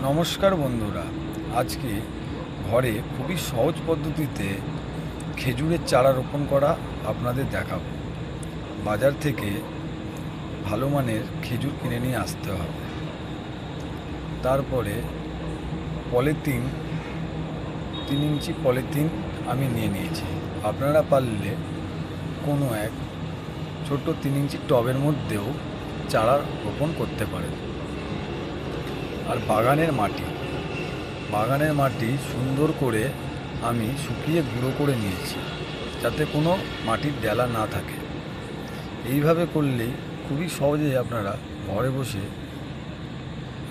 নমস্কার বন্ধুরা, আজকে ঘরে খুবই সহজ পদ্ধতিতে খেজুরের চারা রোপণ করা আপনাদের দেখাবো। বাজার থেকে ভালো মানের খেজুর কিনে নিয়ে আসতে হবে। তারপরে পলিথিন 3 ইঞ্চি পলিথিন আমি নিয়ে নিয়েছি। আপনারা পারলে কোনো এক ছোট 3 ইঞ্চি টবের মধ্যেও চারা রোপণ করতে পারেন। আর বাগানের মাটি সুন্দর করে আমি শুকিয়ে গুঁড়ো করে নিয়েছি, যাতে কোনো মাটির ডেলা না থাকে। এইভাবে করলেই খুবই সহজেই আপনারা ঘরে বসে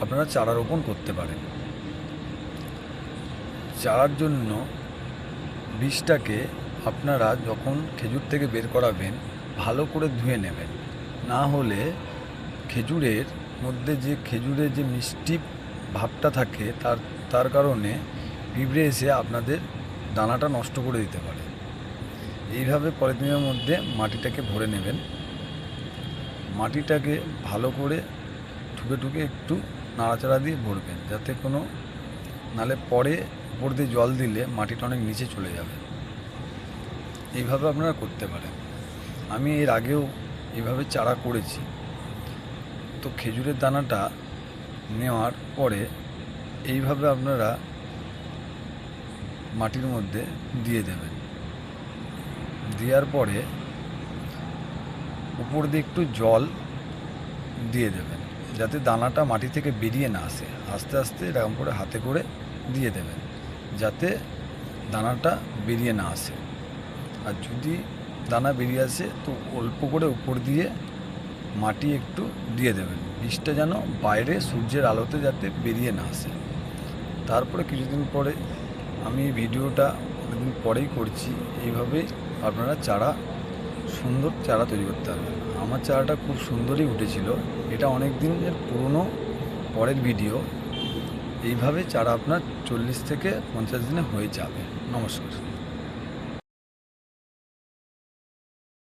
আপনারা চারা রোপণ করতে পারেন। চারার জন্য বীজটাকে আপনারা যখন খেজুর থেকে বের করাবেন ভালো করে ধুয়ে নেবেন, না হলে খেজুরের মধ্যে যে খেজুরের যে মিষ্টি ভাবটা থাকে তার কারণে পিঁপড়ে এসে আপনাদের দানাটা নষ্ট করে দিতে পারে। এইভাবে পলিথিনের মধ্যে মাটিটাকে ভরে নেবেন। মাটিটাকে ভালো করে ঠুকে একটু নাড়াচাড়া দিয়ে ভরবেন, যাতে কোনো নালে পরে উপর দিয়ে জল দিলে মাটিটা অনেক নিচে চলে যাবে। এইভাবে আপনারা করতে পারেন। আমি এর আগেও এইভাবে চারা করেছি। তো খেজুরের দানাটা নেওয়ার পরে এইভাবে আপনারা মাটির মধ্যে দিয়ে দেবেন। দেওয়ার পরে উপর দিয়ে একটু জল দিয়ে দেবেন, যাতে দানাটা মাটি থেকে বেরিয়ে না আসে। আস্তে আস্তে এরকম করে হাতে করে দিয়ে দেবেন, যাতে দানাটা বেরিয়ে না আসে। আর যদি দানা বেরিয়ে আসে তো অল্প করে উপর দিয়ে মাটি একটু দিয়ে দেবেন, বীজটা যেন বাইরে সূর্যের আলোতে যাতে বেরিয়ে না আসে। তারপরে কিছুদিন পরে, আমি এই ভিডিওটা অনেকদিন পরেই করছি, এইভাবেই আপনারা সুন্দর চারা তৈরি করতে পারবেন। আমার চারাটা খুব সুন্দরই উঠেছিল। এটা অনেক দিনের পুরনো পরের ভিডিও। এইভাবে চারা আপনার 40 থেকে 50 দিনে হয়ে যাবে। নমস্কার।